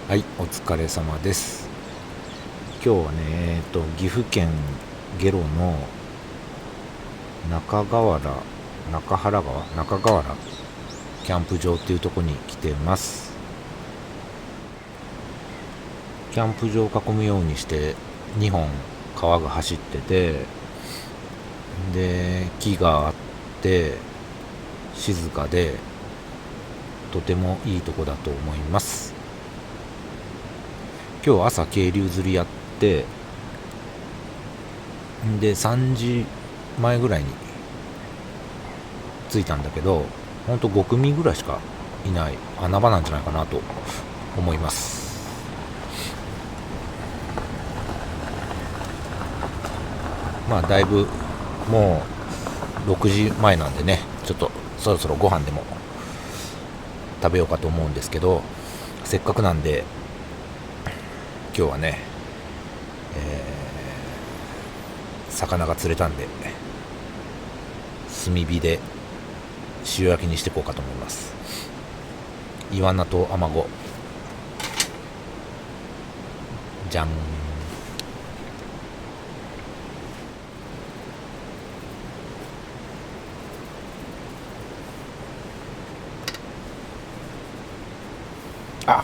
はい、お疲れ様です。今日はね、岐阜県下呂の中川原、中原川、中川原キャンプ場っていうとこに来てます。キャンプ場を囲むようにして2本川が走ってて、で、木があって静かでとてもいいとこだと思います。今日朝渓流釣りやって、で3時前ぐらいに着いたんだけど、ほんと5組ぐらいしかいない穴場なんじゃないかなと思います。まあだいぶもう6時前なんでね、ちょっとそろそろご飯でも食べようかと思うんですけど、せっかくなんで今日はね、魚が釣れたんで炭火で塩焼きにしていこうかと思います。イワナとアマゴ、じゃん。あ、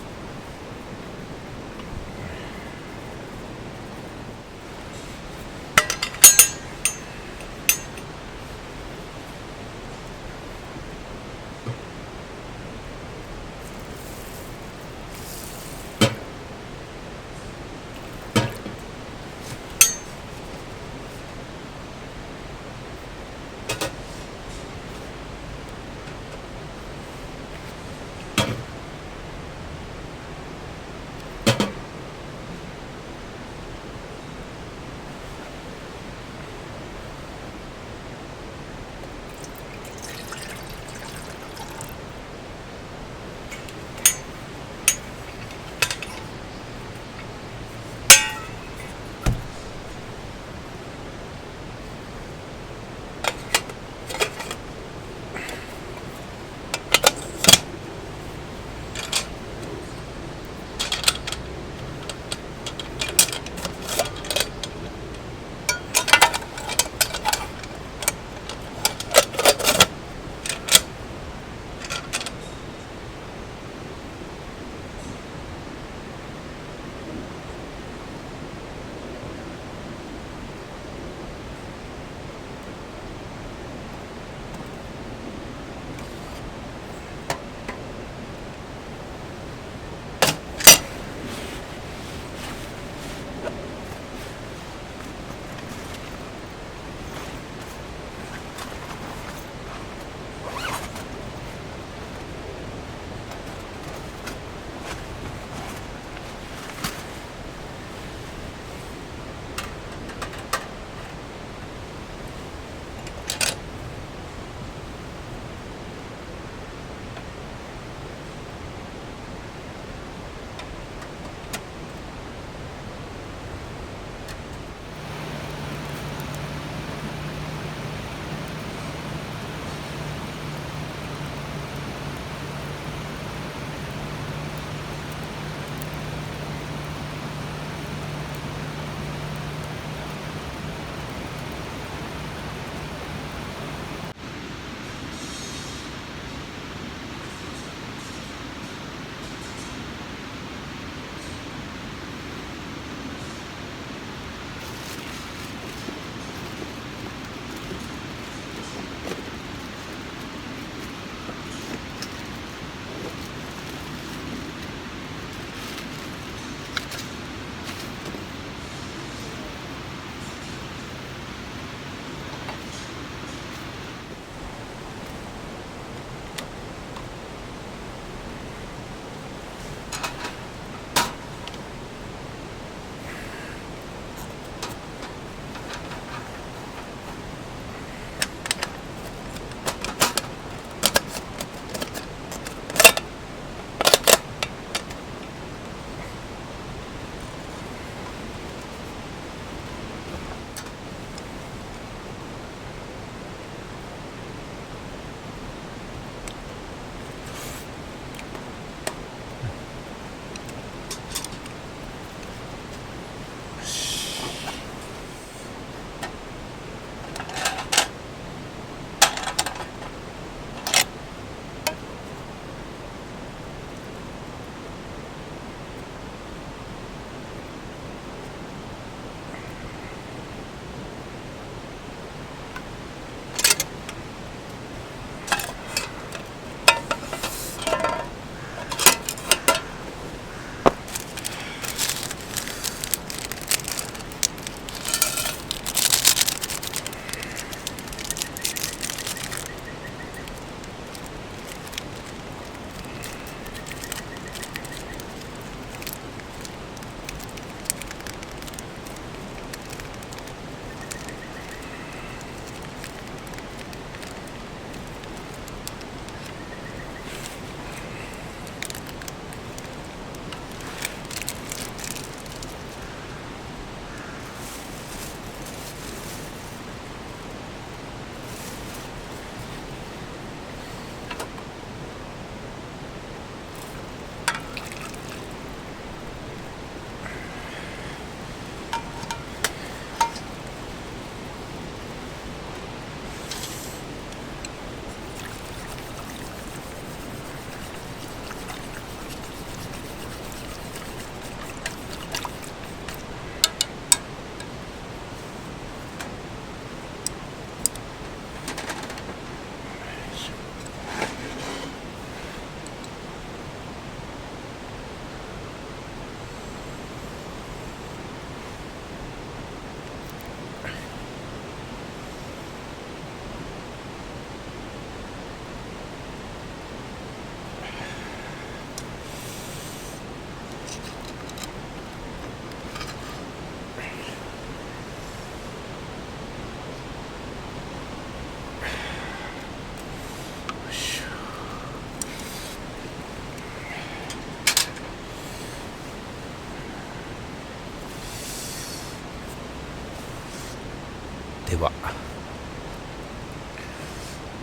では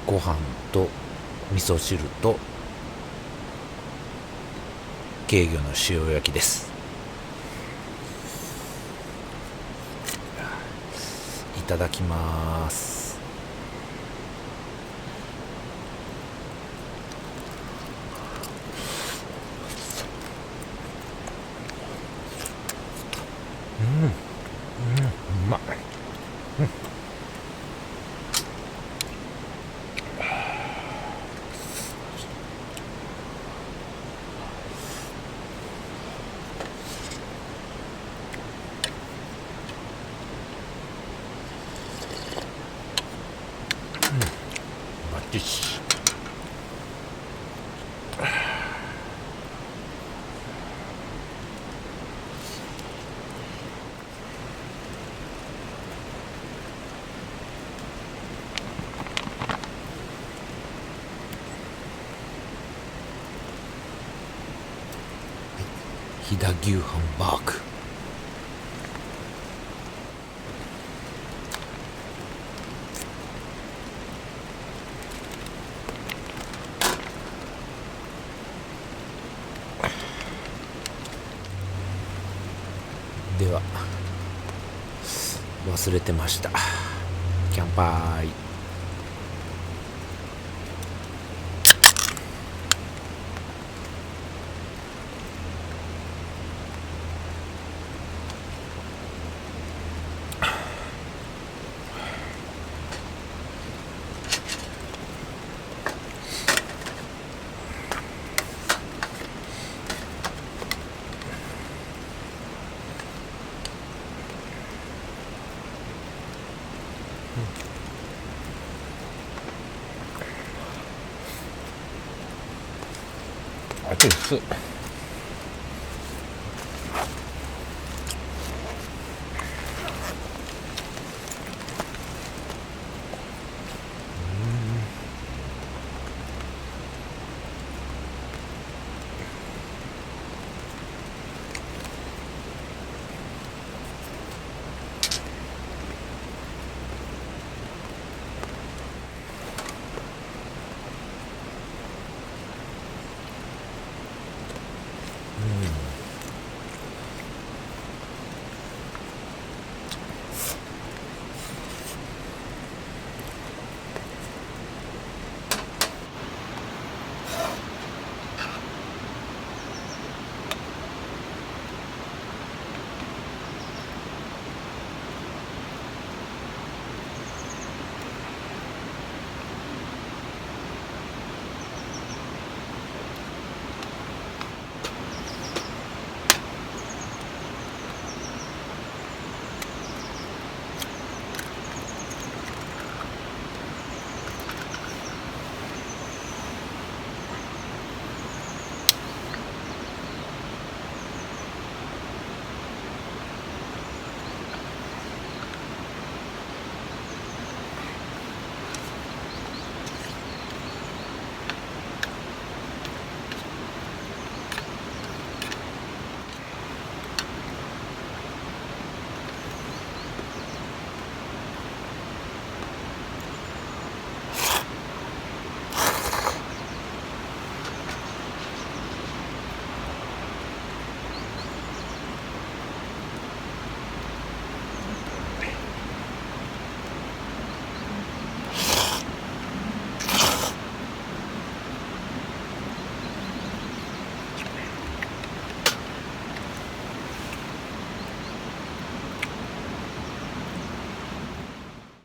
ご飯と味噌汁と軽魚の塩焼きです。いただきます。うまい。バッチシ。飛騨牛ハンバーグ。では忘れてました。乾杯。熱いっす。